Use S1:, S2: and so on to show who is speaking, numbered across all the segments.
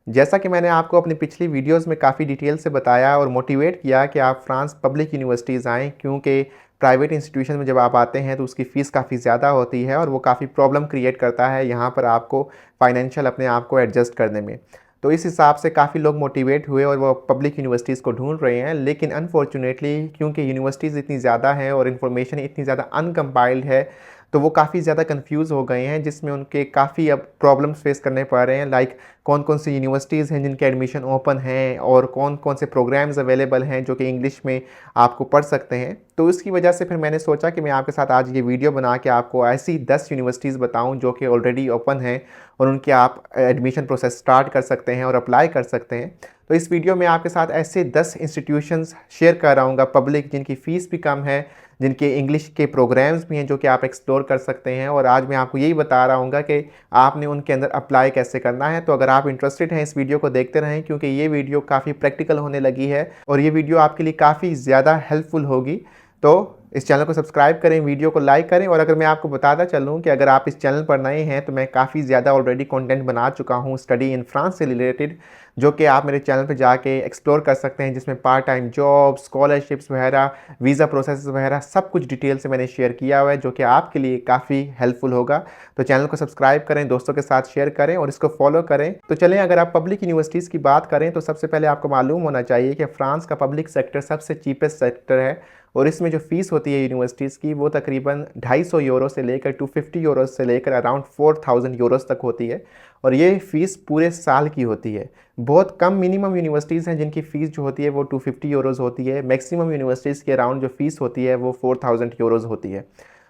S1: जैसा कि मैंने आपको अपनी पिछली वीडियोस में काफ़ी डिटेल से बताया और मोटिवेट किया कि आप फ्रांस पब्लिक यूनिवर्सिटीज़ आएँ, क्योंकि प्राइवेट इंस्टीट्यूशन में जब आप आते हैं तो उसकी फ़ीस काफ़ी ज़्यादा होती है और वो काफ़ी प्रॉब्लम क्रिएट करता है यहाँ पर आपको फाइनेंशियल अपने आप को एडजस्ट करने में। तो इस हिसाब से काफ़ी लोग मोटिवेट हुए और वो पब्लिक यूनिवर्सिटीज़ को ढूंढ रहे हैं, लेकिन अनफॉर्चुनेटली क्योंकि यूनिवर्सिटीज़ इतनी ज़्यादा हैं और इन्फॉर्मेशन इतनी ज़्यादा अनकम्पाइल्ड है, तो वो काफ़ी ज़्यादा कंफ्यूज हो गए हैं, जिसमें उनके काफ़ी अब प्रॉब्लम्स फेस करने पड़ रहे हैं। लाइक कौन कौन सी यूनिवर्सिटीज़ हैं जिनके एडमिशन ओपन हैं और कौन कौन से प्रोग्राम्स अवेलेबल हैं जो कि इंग्लिश में आपको पढ़ सकते हैं। तो इसकी वजह से फिर मैंने सोचा कि मैं आपके साथ आज ये वीडियो बना के आपको ऐसी 10 यूनिवर्सिटीज़ बताऊं जो कि ऑलरेडी ओपन हैं और उनके आप एडमिशन प्रोसेस स्टार्ट कर सकते हैं और अप्लाई कर सकते हैं। तो इस वीडियो में आपके साथ ऐसे 10 इंस्टीट्यूशंस शेयर कर रहा हूँ पब्लिक, जिनकी फ़ीस भी कम है, जिनके इंग्लिश के प्रोग्राम्स भी हैं जो कि आप एक्सप्लोर कर सकते हैं। और आज मैं आपको यही बता रहा हूँ कि आपने उनके अंदर अप्लाई कैसे करना है। तो अगर आप इंटरेस्टेड हैं इस वीडियो को देखते रहें, क्योंकि ये वीडियो काफ़ी प्रैक्टिकल होने लगी है और ये वीडियो आपके लिए काफ़ी ज़्यादा हेल्पफुल होगी। तो इस चैनल को सब्सक्राइब करें, वीडियो को लाइक करें। और अगर मैं आपको बताता चलूँ कि अगर आप इस चैनल पर नए हैं तो मैं काफ़ी ज़्यादा ऑलरेडी कंटेंट बना चुका हूँ स्टडी इन फ्रांस से रिलेटेड, जो कि आप मेरे चैनल पर जाके एक्सप्लोर कर सकते हैं, जिसमें पार्ट टाइम जॉब, स्कॉलरशिप्स वगैरह, वीज़ा प्रोसेस वगैरह सब कुछ डिटेल से मैंने शेयर किया हुआ है, जो कि आपके लिए काफ़ी हेल्पफुल होगा। तो चैनल को सब्सक्राइब करें, दोस्तों के साथ शेयर करें और इसको फॉलो करें। तो चलें, अगर आप पब्लिक यूनिवर्सिटीज़ की बात करें तो सबसे पहले आपको मालूम होना चाहिए कि फ्रांस का पब्लिक सेक्टर सबसे चीपेस्ट सेक्टर है और इसमें जो फ़ीस होती है यूनिवर्सिटीज़ की वो तकरीबन 250 यूरो से लेकर 250 यूरो से लेकर अराउंड 4000 यूरोस तक होती है और ये फ़ीस पूरे साल की होती है। बहुत कम मिनिमम यूनिवर्सिटीज़ हैं जिनकी फ़ीस जो होती है वो 250 यूरोज़ होती है। मैक्सिमम यूनिवर्सिटीज़ के अराउंड जो फ़ीस होती है वो 4000 यूरोज़ होती है।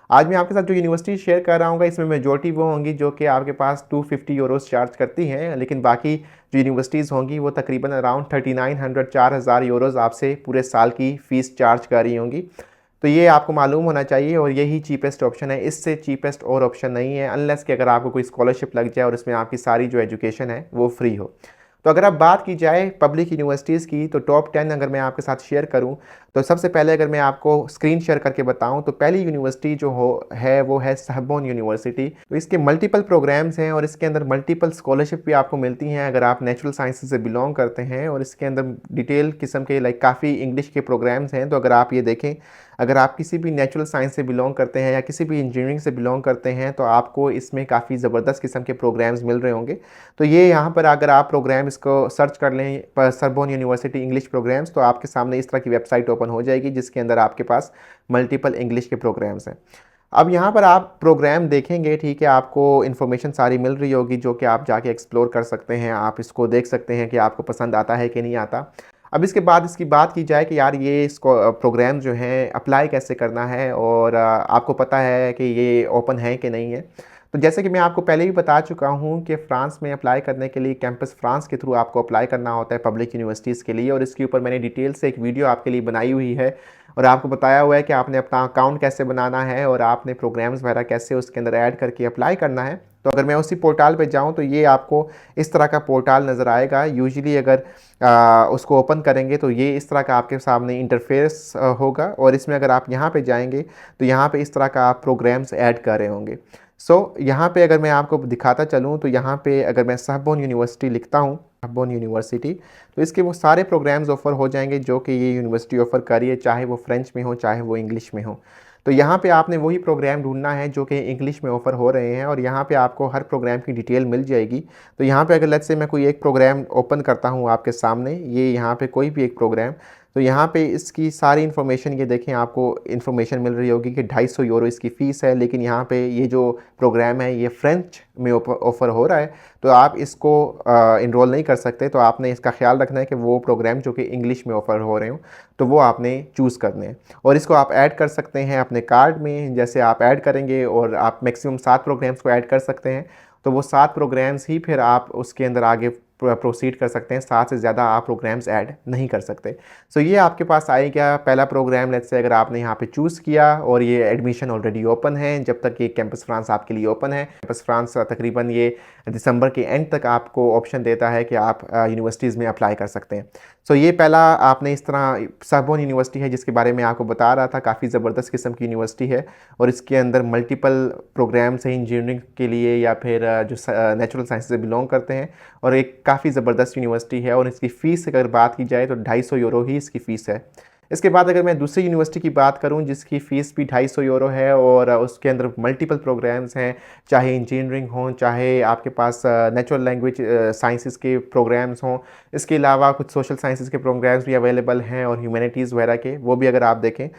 S1: आज मैं आपके साथ जो यूनिवर्सिटी शेयर कर रहा हूँ इसमें मेजॉरिटी वो होंगी जो कि आपके पास 250 यूरोस चार्ज करती हैं, लेकिन बाकी जो यूनिवर्सिटीज़ होंगी वो तकरीबन अराउंड 3900 4000 यूरोस आपसे पूरे साल की फ़ीस चार्ज कर रही होंगी। तो ये आपको मालूम होना चाहिए और यही चीपेस्ट ऑप्शन है, इससे चीपेस्ट और ऑप्शन नहीं है, अनलेस कि अगर आपको कोई स्कॉलरशिप लग जाए और इसमें आपकी सारी जो एजुकेशन है वो फ्री हो। तो अगर अब बात की जाए पब्लिक यूनिवर्सिटीज़ की तो टॉप 10 अगर मैं आपके साथ शेयर करूं तो सबसे पहले अगर मैं आपको स्क्रीन शेयर करके बताऊं तो पहली यूनिवर्सिटी जो है वो है सोरबोन यूनिवर्सिटी। तो इसके मल्टीपल प्रोग्राम्स हैं और इसके अंदर मल्टीपल स्कॉलरशिप भी आपको मिलती हैं अगर आप नेचुरल साइंसेज से बिलोंग करते हैं। और इसके अंदर डिटेल किस्म के काफ़ी इंग्लिश के प्रोग्राम्स हैं। तो अगर आप ये देखें, अगर आप किसी भी नेचुरल साइंस से बिलोंग करते हैं या किसी भी इंजीनियरिंग से बिलोंग करते हैं तो आपको इसमें काफ़ी ज़बरदस्त किस्म के प्रोग्राम्स मिल रहे होंगे। तो ये यहाँ पर अगर आप प्रोग्राम इसको सर्च कर लें पर सोरबोन यूनिवर्सिटी इंग्लिश प्रोग्राम्स, तो आपके सामने इस तरह की वेबसाइट ओपन हो जाएगी जिसके अंदर आपके पास मल्टीपल इंग्लिश के प्रोग्राम्स हैं। अब यहाँ पर आप प्रोग्राम देखेंगे, ठीक है, आपको इन्फॉर्मेशन सारी मिल रही होगी जो कि आप जाके एक्सप्लोर कर सकते हैं। आप इसको देख सकते हैं कि आपको पसंद आता है कि नहीं आता। अब इसके बाद इसकी बात की जाए कि यार ये इसको प्रोग्राम जो हैं अप्लाई कैसे करना है और आपको पता है कि ये ओपन है कि नहीं है। तो जैसे कि मैं आपको पहले ही बता चुका हूँ कि फ़्रांस में अप्लाई करने के लिए कैंपस फ्रांस के थ्रू आपको अप्लाई करना होता है पब्लिक यूनिवर्सिटीज़ के लिए, और इसके ऊपर मैंने डिटेल से एक वीडियो आपके लिए बनाई हुई है और आपको बताया हुआ है कि आपने अपना अकाउंट कैसे बनाना है और आपने प्रोग्राम्स वगैरह कैसे उसके अंदर ऐड करके अप्लाई करना है। तो अगर मैं उसी पोर्टल पे जाऊं तो ये आपको इस तरह का पोर्टल नज़र आएगा। यूजुअली अगर उसको ओपन करेंगे तो ये इस तरह का आपके सामने इंटरफेस होगा और इसमें अगर आप यहाँ पे जाएंगे तो यहाँ पे इस तरह का आप प्रोग्राम्स ऐड कर रहे होंगे। यहाँ पे अगर मैं आपको दिखाता चलूँ तो यहाँ पे अगर मैं सोरबोन यूनिवर्सिटी लिखता हूँ, सोरबोन यूनिवर्सिटी, तो इसके वो सारे प्रोग्राम्स ऑफ़र हो जाएंगे जो कि ये यूनिवर्सिटी ऑफ़र करी है, चाहे वो फ्रेंच में हो चाहे वो इंग्लिश में हो। तो यहाँ पे आपने वही प्रोग्राम ढूंढना है जो कि इंग्लिश में ऑफ़र हो रहे हैं और यहाँ पे आपको हर प्रोग्राम की डिटेल मिल जाएगी। तो यहाँ पे अगर लेट्स से मैं कोई एक प्रोग्राम ओपन करता हूँ आपके सामने, ये यहाँ पे कोई भी एक प्रोग्राम, तो यहाँ पे इसकी सारी इन्फॉर्मेशन ये देखें, आपको इन्फॉर्मेशन मिल रही होगी कि 250 यूरो इसकी फ़ीस है, लेकिन यहाँ पे ये जो प्रोग्राम है ये फ्रेंच में ऑफ़र हो रहा है तो आप इसको इनरोल नहीं कर सकते। तो आपने इसका ख्याल रखना है कि वो प्रोग्राम जो कि इंग्लिश में ऑफ़र हो रहे हो तो वो आपने चूज़ करने हैं और इसको आप ऐड कर सकते हैं अपने कार्ड में। जैसे आप ऐड करेंगे और आप मैक्सिमम 7 प्रोग्राम्स को ऐड कर सकते हैं, तो वो 7 प्रोग्राम्स ही फिर आप उसके अंदर आगे प्रोसीड कर सकते हैं। 7 से ज़्यादा आप प्रोग्राम्स ऐड नहीं कर सकते। सो ये आपके पास आएगा पहला प्रोग्राम। लेट्स से अगर आपने यहाँ पे चूज़ किया और ये एडमिशन ऑलरेडी ओपन है, जब तक ये कैंपस फ्रांस आपके लिए ओपन है। कैंपस फ्रांस तकरीबन ये दिसंबर के एंड तक आपको ऑप्शन देता है कि आप यूनिवर्सिटीज़ में अप्लाई कर सकते हैं। सो ये पहला आपने इस तरह सरबोन यूनिवर्सिटी है जिसके बारे में आपको बता रहा था, काफ़ी ज़बरदस्त किस्म की यूनिवर्सिटी है और इसके अंदर मल्टीपल प्रोग्राम्स हैं इंजीनियरिंग के लिए या फिर जो नेचुरल साइंस से बिलोंग करते हैं, और एक काफ़ी ज़बरदस्त यूनिवर्सिटी है। और इसकी फ़ीस अगर बात की जाए तो 250 यूरो ही इसकी फ़ीस है। इसके बाद अगर मैं दूसरी यूनिवर्सिटी की बात करूं जिसकी फ़ीस भी 250 यूरो है और उसके अंदर मल्टीपल प्रोग्राम्स हैं, चाहे इंजीनियरिंग हों, चाहे आपके पास नेचुरल लैंग्वेज साइंसेस के प्रोग्राम्स हों, इसके अलावा कुछ सोशल साइंसेस के प्रोग्राम्स भी अवेलेबल हैं और ह्यूमैनिटीज़ वगैरह के, वो भी अगर आप देखें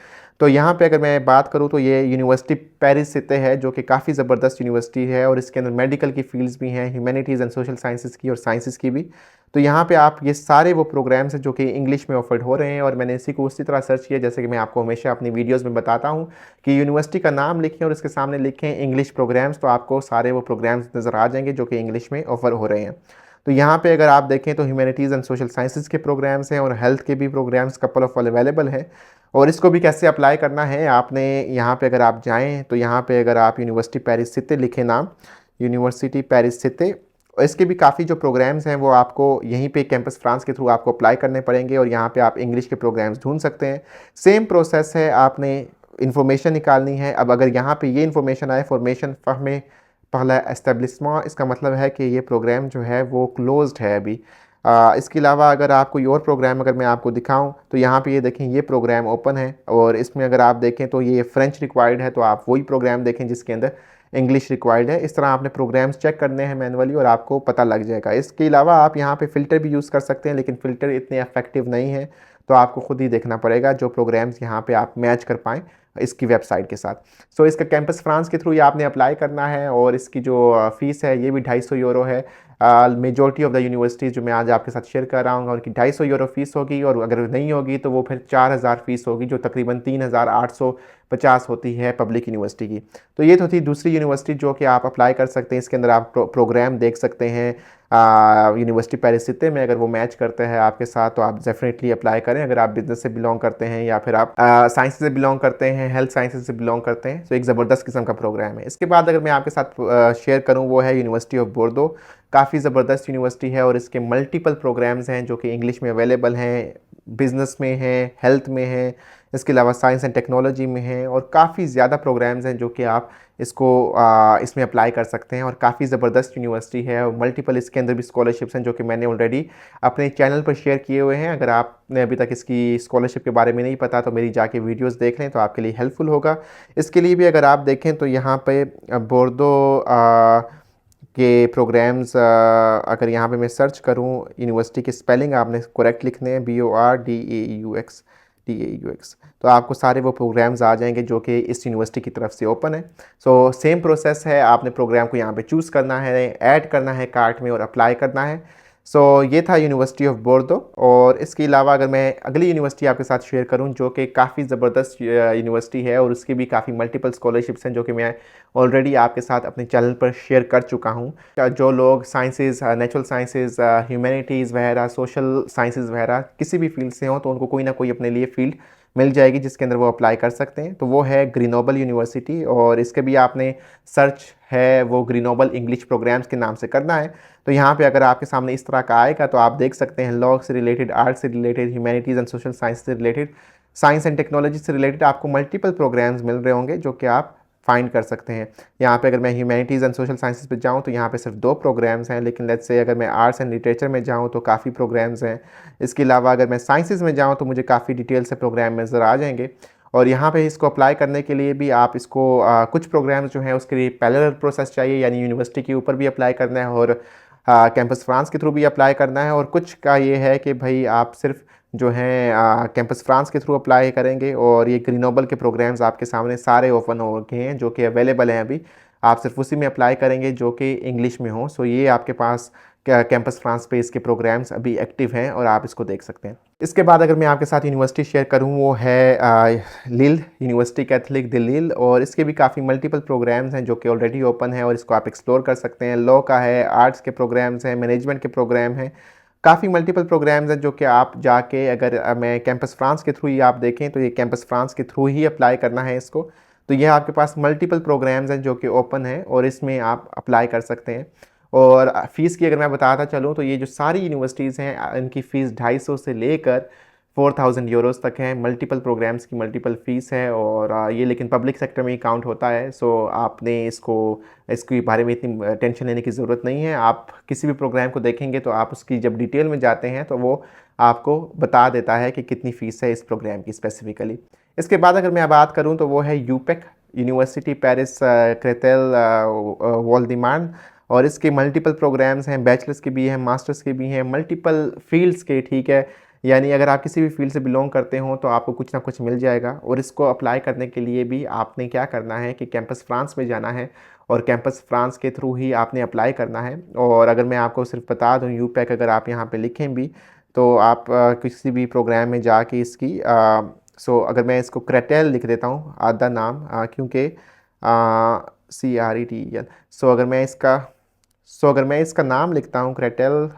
S1: तो यहाँ पे अगर मैं बात करूँ तो ये यूनिवर्सिटी पेरिस सिते है जो कि काफ़ी ज़बरदस्त यूनिवर्सिटी है और इसके अंदर मेडिकल की फील्ड्स भी हैं, ह्यूमैनिटीज़ एंड सोशल साइंसेस की और साइंसेस की भी। तो यहाँ पे आप ये सारे वो प्रोग्राम्स हैं जो कि इंग्लिश में ऑफर्ड हो रहे हैं, और मैंने इसी को उसी तरह सर्च किया जैसे कि मैं आपको हमेशा अपनी वीडियोस में बताता हूँ कि यूनिवर्सिटी का नाम लिखें और इसके सामने लिखें इंग्लिश प्रोग्राम्स, तो आपको सारे वो प्रोग्राम्स नज़र आ जाएंगे जो कि इंग्लिश में ऑफर हो रहे हैं। तो यहाँ पे अगर आप देखें तो ह्यूमैनिटीज़ एंड सोशल साइंसेस के प्रोग्राम्स हैं और हेल्थ के भी प्रोग्राम्स कपल ऑफ अवेलेबल हैं। और इसको भी कैसे अप्लाई करना है, आपने यहाँ पे अगर आप जाएँ तो यहाँ पे अगर आप यूनिवर्सिटी पेरिस सिते लिखें नाम, यूनिवर्सिटी पेरिस सिते, और इसके भी काफ़ी जो प्रोग्राम्स हैं वो आपको यहीं पे कैंपस फ्रांस के थ्रू आपको अप्लाई करने पड़ेंगे और यहाँ पे आप इंग्लिश के प्रोग्राम्स ढूंढ सकते हैं। सेम प्रोसेस है, आपने इन्फॉर्मेशन निकालनी है। अब अगर यहाँ पे ये इन्फॉर्मेशन आए फॉर्मेशन फहमे पहला एस्टेब्लिशमेंट, इसका मतलब है कि ये प्रोग्राम जो है वो क्लोज्ड है अभी। इसके अलावा अगर आप कोई और प्रोग्राम अगर मैं आपको दिखाऊं तो यहाँ पे ये देखें ये प्रोग्राम ओपन है और इसमें अगर आप देखें तो ये फ्रेंच रिक्वायर्ड है, तो आप वही प्रोग्राम देखें जिसके अंदर इंग्लिश रिक्वायर्ड है। इस तरह आपने प्रोग्राम्स चेक करने हैं मैनुअली और आपको पता लग जाएगा। इसके अलावा आप यहाँ पे फ़िल्टर भी यूज़ कर सकते हैं, लेकिन फ़िल्टर इतने इफेक्टिव नहीं है, तो आपको खुद ही देखना पड़ेगा जो प्रोग्राम्स यहाँ पे आप मैच कर पाएँ इसकी वेबसाइट के साथ। सो इसका कैंपस फ्रांस के थ्रू ये आपने अप्लाई करना है और इसकी जो फ़ीस है ये भी 250 यूरो है। मेजॉरिटी ऑफ द यूनिवर्सिटीज़ जो मैं आज आपके साथ शेयर कर रहा हूँ उनकी 250 यूरो फ़ीस होगी, और अगर नहीं होगी तो वो फिर 4000 फ़ीस होगी जो तकरीबन 3850 होती है पब्लिक यूनिवर्सिटी की। तो ये तो थी दूसरी यूनिवर्सिटी जो कि आप अप्लाई कर सकते हैं। इसके अंदर आप प्रोग्राम देख सकते हैं यूनिवर्सिटी पेरिस सिते में, अगर वो मैच करते हैं आपके साथ तो आप डेफिनेटली अप्लाई करें। अगर आप बिजनेस से बिलोंग करते हैं या फिर आप साइंस से बिलोंग करते हैं, हेल्थ साइंसेज से बिलोंग करते हैं, तो एक ज़बरदस्त किस्म का प्रोग्राम है। इसके बाद अगर मैं आपके साथ शेयर करूँ वो है यूनिवर्सिटी ऑफ बोर्दो। काफ़ी ज़बरदस्त यूनिवर्सिटी है और इसके मल्टीपल प्रोग्राम्स हैं जो कि इंग्लिश में अवेलेबल हैं, बिज़नेस में हैं, हेल्थ में हैं, इसके अलावा साइंस एंड टेक्नोलॉजी में हैं, और काफ़ी ज़्यादा प्रोग्राम्स हैं जो कि आप इसको इसमें अप्लाई कर सकते हैं। और काफ़ी ज़बरदस्त यूनिवर्सिटी है और मल्टीपल इसके अंदर भी स्कॉलरशिप्स हैं जो कि मैंने ऑलरेडी अपने चैनल पर शेयर किए हुए हैं। अगर आपने अभी तक इसकी स्कॉलरशिप के बारे में नहीं पता तो मेरी जाके वीडियोस देख लें तो आपके लिए हेल्पफुल होगा। इसके लिए भी अगर आप देखें तो यहाँ पे बोर्दो के प्रोग्राम्स अगर यहाँ पे मैं सर्च करूँ, यूनिवर्सिटी की स्पेलिंग आपने करेक्ट लिखने हैं, BORDAUX, तो आपको सारे वो प्रोग्राम्स आ जाएंगे जो कि इस यूनिवर्सिटी की तरफ से ओपन है। सो सेम प्रोसेस है, आपने प्रोग्राम को यहाँ पे चूज़ करना है, ऐड करना है कार्ट में और अप्लाई करना है। सो ये था यूनिवर्सिटी ऑफ बोर्दो। और इसके अलावा अगर मैं अगली यूनिवर्सिटी आपके साथ शेयर करूं जो कि काफ़ी ज़बरदस्त यूनिवर्सिटी है और उसकी भी काफ़ी मल्टीपल स्कॉलरशिप्स हैं जो कि मैं ऑलरेडी आपके साथ अपने चैनल पर शेयर कर चुका हूं। जो लोग साइंसेज, नेचुरल साइंसेज, ह्यूमैनिटीज़ वगैरह, सोशल साइंसेज वगैरह किसी भी फील्ड से हों तो उनको कोई ना कोई अपने लिए फ़ील्ड मिल जाएगी जिसके अंदर वो अप्लाई कर सकते हैं। तो वो है ग्रीनोबल यूनिवर्सिटी, और इसके भी आपने सर्च है वो ग्रीनोबल इंग्लिश प्रोग्राम्स के नाम से करना है। तो यहाँ पे अगर आपके सामने इस तरह का आएगा तो आप देख सकते हैं लॉ से रिलेटेड, आर्ट से related, humanities and social science से रिलेटेड, साइंस एंड टेक्नोलॉजी से रिलेटेड आपको मल्टीपल प्रोग्राम्स मिल रहे होंगे जो कि आप फाइंड कर सकते हैं। यहाँ पे अगर मैं ह्यूमैनिटीज़ एंड सोशल साइंसेस पे जाऊँ तो यहाँ पे सिर्फ 2 प्रोग्राम्स हैं, लेकिन लेट्स से अगर मैं आर्ट्स एंड लिटरेचर में जाऊँ तो काफ़ी प्रोग्राम्स हैं। इसके अलावा अगर मैं साइंसेस में जाऊँ तो मुझे काफ़ी डिटेल से प्रोग्राम नज़र आ जाएंगे। और यहाँ पे इसको अप्लाई करने के लिए भी आप इसको कुछ प्रोग्राम्स जो हैं उसके लिए पैरेलल प्रोसेस चाहिए, यानी यूनिवर्सिटी के ऊपर भी अप्लाई करना है और कैंपस फ्रांस के थ्रू भी अप्लाई करना है। और कुछ का ये है कि भाई आप सिर्फ जो हैं कैंपस फ्रांस के थ्रू अप्लाई करेंगे और ये ग्रीनोबल के प्रोग्राम्स आपके सामने सारे ओपन हो गए हैं जो कि अवेलेबल हैं अभी, आप सिर्फ उसी में अप्लाई करेंगे जो कि इंग्लिश में हो। सो ये आपके पास कैंपस फ्रांस पे इसके प्रोग्राम्स अभी एक्टिव हैं और आप इसको देख सकते हैं। इसके बाद अगर मैं आपके साथ यूनिवर्सिटी शेयर करूं वो है लील, यूनिवर्सिटी कैथलिक द लील, और इसके भी काफ़ी मल्टीपल प्रोग्राम्स हैं जो कि ऑलरेडी ओपन है और इसको आप एक्सप्लोर कर सकते हैं। लॉ का है, आर्ट्स के प्रोग्राम्स हैं, मैनेजमेंट के प्रोग्राम हैं, काफ़ी मल्टीपल प्रोग्राम्स हैं जो कि आप जाके अगर मैं कैंपस फ्रांस के थ्रू ही आप देखें तो ये कैंपस फ्रांस के थ्रू ही अप्लाई करना है इसको। तो यह आपके पास मल्टीपल प्रोग्राम्स हैं जो कि ओपन है और इसमें आप अप्लाई कर सकते हैं। और फ़ीस की अगर मैं बताता चलूँ तो ये जो सारी यूनिवर्सिटीज़ हैं इनकी फ़ीस 250 से लेकर 4000 यूरोज़ तक है। मल्टीपल प्रोग्राम्स की मल्टीपल फ़ीस है और ये लेकिन पब्लिक सेक्टर में ही काउंट होता है। सो आपने इसके बारे में इतनी टेंशन लेने की ज़रूरत नहीं है। आप किसी भी प्रोग्राम को देखेंगे तो आप उसकी जब डिटेल में जाते हैं तो वो आपको बता देता है कि कितनी फ़ीस है इस प्रोग्राम की स्पेसिफ़िकली। इसके बाद अगर मैं बात करूँ तो वो है यूपेक, यूनिवर्सिटी पेरिस क्रेतेल वॉल्डिमार्न, और इसके मल्टीपल प्रोग्राम्स हैं, बैचलर्स के भी हैं, मास्टर्स के भी हैं, मल्टीपल फील्ड्स के, ठीक है। यानी अगर आप किसी भी फील्ड से बिलोंग करते हो तो आपको कुछ ना कुछ मिल जाएगा। और इसको अप्लाई करने के लिए भी आपने क्या करना है कि कैंपस फ्रांस में जाना है और कैंपस फ्रांस के थ्रू ही आपने अप्लाई करना है। और अगर मैं आपको सिर्फ बता दूं, यूपैक अगर आप यहाँ पे लिखें भी तो आप किसी भी प्रोग्राम में जाके इसकी अगर मैं इसको क्रेटेल लिख देता हूँ आधा नाम, क्योंकि CRETEL। अगर मैं इसका नाम लिखता हूँ क्रेटेल,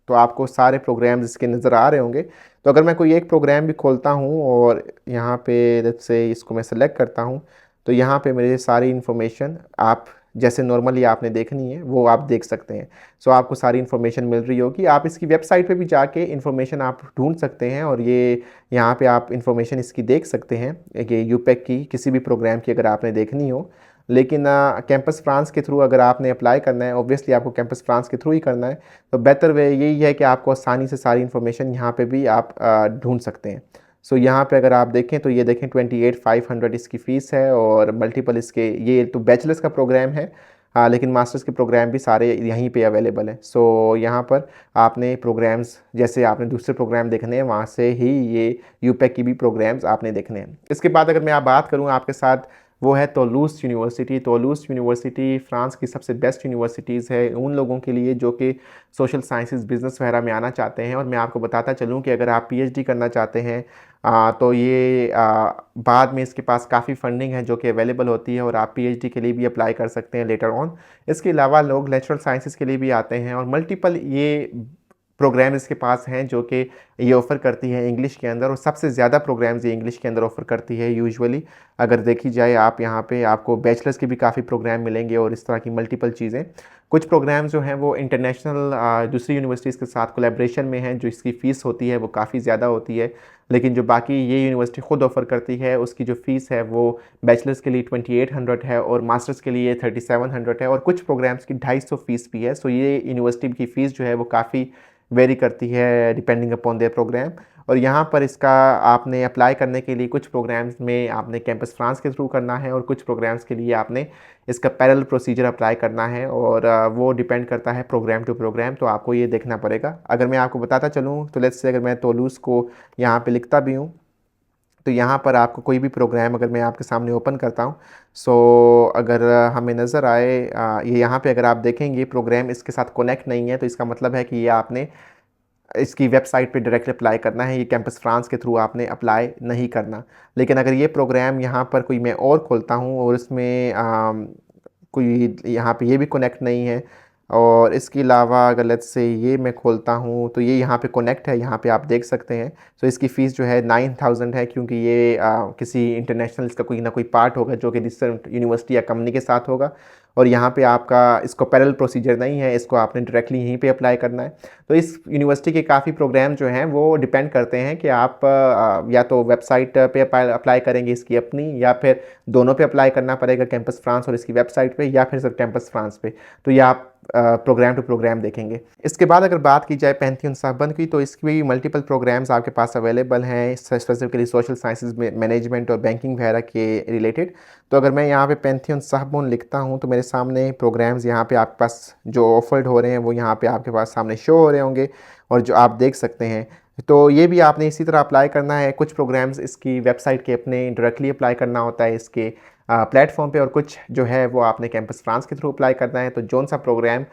S1: तो आपको सारे प्रोग्राम्स इसके नज़र आ रहे होंगे। तो अगर मैं कोई एक प्रोग्राम भी खोलता हूँ और यहाँ पे लेट्स से इसको मैं सेलेक्ट करता हूँ तो यहाँ पे मेरे सारी इन्फॉर्मेशन आप जैसे नॉर्मली आपने देखनी है वो आप देख सकते हैं। सो आपको सारी इन्फॉर्मेशन मिल रही होगी। आप इसकी वेबसाइट पे भी जाके इन्फॉर्मेशन आप ढूंढ सकते हैं और ये यहाँ पे आप इन्फॉर्मेशन इसकी देख सकते हैं कि यूपेक की किसी भी प्रोग्राम की अगर आपने देखनी हो। लेकिन कैंपस फ्रांस के थ्रू अगर आपने अप्लाई करना है, ऑब्वियसली आपको कैंपस फ्रांस के थ्रू ही करना है, तो बेहतर वे यही है कि आपको आसानी से सारी इन्फॉर्मेशन यहाँ पे भी आप ढूंढ सकते हैं। सो यहाँ पे अगर आप देखें तो ये देखें 28,500 इसकी फ़ीस है और मल्टीपल इसके, ये तो बैचलर्स का प्रोग्राम है, लेकिन मास्टर्स के प्रोग्राम भी सारे यहीं पे अवेलेबल है। सो यहाँ पर आपने प्रोग्राम्स जैसे आपने दूसरे प्रोग्राम देखने हैं वहाँ से ही ये यूपेक की भी प्रोग्राम्स आपने देखने हैं। इसके बाद अगर मैं आप बात करूँ आपके साथ, वो है टोलूज़ यूनिवर्सिटी। टोलूज़ यूनिवर्सिटी फ्रांस की सबसे बेस्ट यूनिवर्सिटीज़ है उन लोगों के लिए जो कि सोशल साइंसेस बिज़नेस वगैरह में आना चाहते हैं। और मैं आपको बताता चलूँ कि अगर आप पीएचडी करना चाहते हैं तो ये बाद में इसके पास काफ़ी फंडिंग है जो कि अवेलेबल होती है और आप पीएचडी के लिए भी अप्लाई कर सकते हैं लेटर ऑन। इसके अलावा लोग नेचुरल साइंसेस के लिए भी आते हैं और मल्टीपल ये प्रोग्राम इसके पास हैं जो कि ये ऑफ़र करती है इंग्लिश के अंदर, और सबसे ज़्यादा प्रोग्राम्स ये इंग्लिश के अंदर ऑफ़र करती है यूजुअली। अगर देखी जाए आप यहाँ पे आपको बैचलर्स के भी काफ़ी प्रोग्राम मिलेंगे और इस तरह की मल्टीपल चीज़ें। कुछ प्रोग्राम जो हैं वो इंटरनेशनल दूसरी यूनिवर्सिटीज़ के साथ कोलैबोरेशन में हैं, जो इसकी फ़ीस होती है वो काफ़ी ज़्यादा होती है। लेकिन जो बाकी ये यूनिवर्सिटी ख़ुद ऑफ़र करती है उसकी जो फ़ीस है वो बैचलर्स के लिए 2800 है और मास्टर्स के लिए 3700 है और कुछ प्रोग्राम्स की 250 फ़ीस भी है। सो ये यूनिवर्सिटी की फ़ीस जो है वो काफ़ी वेरी करती है डिपेंडिंग अपॉन देयर प्रोग्राम। और यहाँ पर इसका आपने अप्लाई करने के लिए कुछ प्रोग्राम्स में आपने कैंपस फ्रांस के थ्रू करना है और कुछ प्रोग्राम्स के लिए आपने इसका पैरेलल प्रोसीजर अप्लाई करना है और वो डिपेंड करता है प्रोग्राम टू प्रोग्राम, तो आपको ये देखना पड़ेगा। अगर मैं आपको बताता चलूँ तो लेट्स से अगर मैं टोलूज़ को यहाँ पे लिखता भी हूँ तो यहाँ पर आपको कोई भी प्रोग्राम अगर मैं आपके सामने ओपन करता हूँ, अगर हमें नज़र आए ये यहाँ पे अगर आप देखेंगे प्रोग्राम इसके साथ कनेक्ट नहीं है तो इसका मतलब है कि ये आपने इसकी वेबसाइट पे डायरेक्टली अप्लाई करना है, ये कैंपस फ्रांस के थ्रू आपने अप्लाई नहीं करना। लेकिन अगर ये प्रोग्राम यहाँ पर कोई मैं और खोलता हूँ और इसमें कोई यहाँ पे ये भी कनेक्ट नहीं है और इसके अलावा अगर लेट्स से ये मैं खोलता हूँ तो ये यहाँ पे कनेक्ट है, यहाँ पे आप देख सकते हैं। तो इसकी फ़ीस जो है 9000 है क्योंकि ये किसी इंटरनेशनल इसका कोई ना कोई पार्ट होगा जो कि डिफरेंट यूनिवर्सिटी या कंपनी के साथ होगा। और यहाँ पे आपका इसको पैरेलल प्रोसीजर नहीं है, इसको आपने डायरेक्टली यहीं पे अप्लाई करना है। तो इस यूनिवर्सिटी के काफ़ी प्रोग्राम जो हैं वो डिपेंड करते हैं कि आप या तो वेबसाइट पे अप्लाई करेंगे इसकी अपनी, या फिर दोनों पे अप्लाई करना पड़ेगा, कैंपस फ्रांस और इसकी वेबसाइट पे, या फिर सिर्फ कैंपस फ्रांस पे। तो ये आप प्रोग्राम टू प्रोग्राम देखेंगे। इसके बाद अगर बात की जाए पैंथियन सोरबोन की तो इसकी भी मल्टीपल प्रोग्राम्स आपके पास अवेलेबल हैं स्पेसिफिकली सोशल साइंसेज मैनेजमेंट और बैंकिंग वगैरह के रिलेटेड। तो अगर मैं यहाँ पे पैंथियन सोरबोन लिखता हूँ तो मेरे सामने प्रोग्राम्स यहाँ पे आपके पास जो ऑफर्ड हो रहे हैं वो यहाँ पे आपके पास सामने शो हो रहे होंगे और जो आप देख सकते हैं। तो ये भी आपने इसी तरह अप्लाई करना है। कुछ प्रोग्राम्स इसकी वेबसाइट के अपने डायरेक्टली अप्लाई करना होता है इसके प्लेटफॉर्म पे, और कुछ जो है वो आपने कैंपस फ्रांस के थ्रू अप्लाई करना है। तो जोन सा प्रोग्राम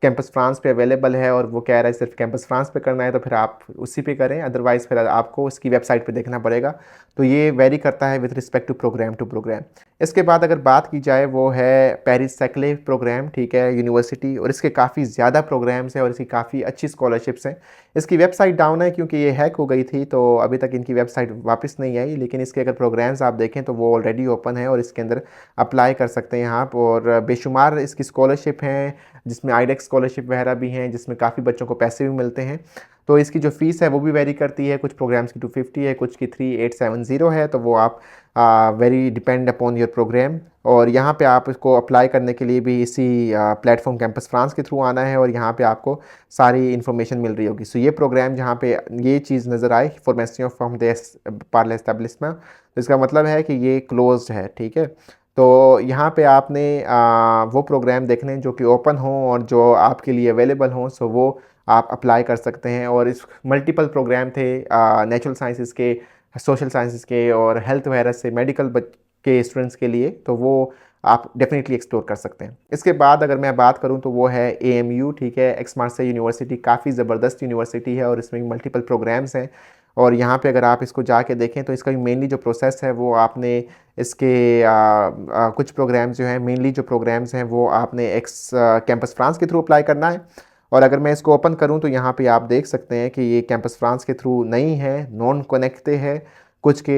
S1: कैंपस फ्रांस पे अवेलेबल है और वो कह रहा है सिर्फ कैंपस फ्रांस पे करना है, तो फिर आप उसी पे करें, अदरवाइज़ फिर आपको उसकी वेबसाइट पे देखना पड़ेगा। तो ये वेरी करता है विद रिस्पेक्ट टू प्रोग्राम। इसके बाद अगर बात की जाए वो है पेरिस सैकले प्रोग्राम, ठीक है, यूनिवर्सिटी, और इसके काफ़ी ज़्यादा प्रोग्राम्स हैं और इसकी काफ़ी अच्छी स्कॉलरशिप्स हैं। इसकी वेबसाइट डाउन है क्योंकि ये हैक हो गई थी, तो अभी तक इनकी वेबसाइट वापस नहीं आई, लेकिन इसके अगर प्रोग्राम्स आप देखें तो वो ऑलरेडी ओपन है और इसके अंदर अप्लाई कर सकते हैं आप। और बेशुमार इसकी स्कॉलरशिप हैं, जिसमें आईडेक्स स्कॉलरशिप वगैरह भी हैं, जिसमें काफ़ी बच्चों को पैसे भी मिलते हैं। तो इसकी जो फ़ीस है वो भी वेरी करती है, कुछ प्रोग्राम्स की 250 है, कुछ की 3870 है। तो वो आप very depend upon your program. और यहाँ पे आप इसको अप्लाई करने के लिए भी इसी प्लेटफॉर्म कैंपस फ्रांस के थ्रू आना है और यहाँ पे आपको सारी इन्फॉर्मेशन मिल रही होगी। सो ये प्रोग्राम जहाँ पे ये चीज़ नज़र आए, formation from the Parle establishment, तो इसका मतलब है कि ये क्लोज्ड है, ठीक है। तो यहाँ पे आपने वो प्रोग्राम देखने जो कि ओपन हों और जो आपके लिए अवेलेबल हों, सो वो आप अप्लाई कर सकते हैं। और इस मल्टीपल प्रोग्राम थे नेचुरल साइंसेस के, सोशल साइंसेस के और हेल्थ वगैरह से मेडिकल के स्टूडेंट्स के लिए, तो वो आप डेफिनेटली एक्सप्लोर कर सकते हैं। इसके बाद अगर मैं बात करूं तो वो है AMU, ठीक है, एक्स-मार्सेई यूनिवर्सिटी, काफ़ी ज़बरदस्त यूनिवर्सिटी है और इसमें मल्टीपल प्रोग्राम्स हैं। और यहाँ पे अगर आप इसको जाके देखें तो इसका मेनली जो प्रोसेस है वो आपने इसके कुछ प्रोग्राम्स जो हैं, मेनली जो प्रोग्राम्स हैं वो आपने कैंपस फ्रांस के थ्रू अप्लाई करना है। और अगर मैं इसको ओपन करूं तो यहाँ पे आप देख सकते हैं कि ये कैंपस फ्रांस के थ्रू नहीं है, नॉन कनेक्टेड है। कुछ के,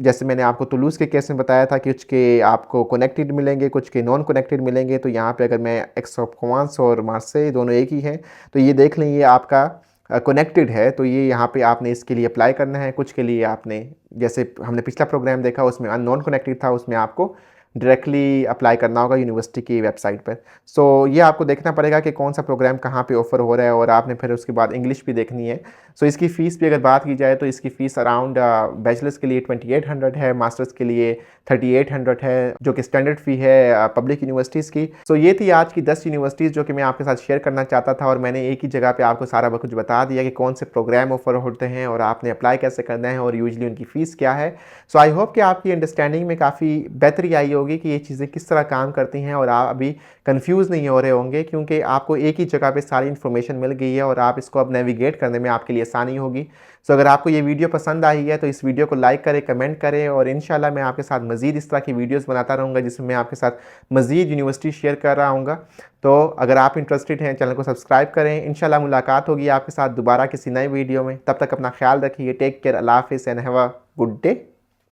S1: जैसे मैंने आपको तुलूज़ के केस में बताया था कि कुछ के आपको कनेक्टेड मिलेंगे, कुछ के नॉन कनेक्टेड मिलेंगे। तो यहाँ पे अगर मैं एक्स-ऑफ-प्रोवेंस और मार्सेई दोनों एक ही हैं, तो ये देख लें ये आपका कनेक्टेड है, तो ये यहाँ पे आपने इसके लिए अप्लाई करना है। कुछ के लिए आपने, जैसे हमने पिछला प्रोग्राम देखा उसमें नॉन कनेक्टेड था, उसमें आपको डायरेक्टली अप्लाई करना होगा यूनिवर्सिटी की वेबसाइट पर। सो ये आपको देखना पड़ेगा कि कौन सा प्रोग्राम कहाँ पे ऑफ़र हो रहा है और आपने फिर उसके बाद इंग्लिश भी देखनी है। सो इसकी फ़ीस भी अगर बात की जाए तो इसकी फ़ीस अराउंड बैचलर्स के लिए 2800 है, मास्टर्स के लिए 3800 है, जो कि स्टैंडर्ड फ़ी है पब्लिक यूनिवर्सिटीज़ की। सो ये थी आज की 10 यूनिवर्सिटीज़ जो कि मैं आपके साथ शेयर करना चाहता था, और मैंने एक ही जगह पे आपको सारा कुछ बता दिया कि कौन से प्रोग्राम ऑफ़र होते हैं और आपने अप्लाई कैसे करना है और यूजुअली उनकी फ़ीस क्या है। सो आई होप कि आपकी अंडरस्टैंडिंग में काफ़ी बेहतरी आई होगी कि ये चीज़ें किस तरह काम करती हैं और आप अभी कंफ्यूज नहीं हो रहे होंगे, क्योंकि आपको एक ही जगह पे सारी इन्फॉर्मेशन मिल गई है और आप इसको अब नेविगेट करने में आपके लिए आसानी होगी। सो अगर आपको ये वीडियो पसंद आई है तो इस वीडियो को लाइक करें, कमेंट करें, और इंशाल्लाह मैं आपके साथ मज़ीद इस तरह की वीडियोस बनाता रहूँगा जिसमें मैं आपके साथ मज़ीद यूनिवर्सिटी शेयर कर रहा हूँगा। तो अगर आप इंटरेस्टेड हैं चैनल को सब्सक्राइब करें। इंशाल्लाह मुलाकात होगी आपके साथ दोबारा किसी नए वीडियो में। तब तक अपना ख्याल रखिए। टेक केयर, अल्लाह हाफ़िज़ and have a good day.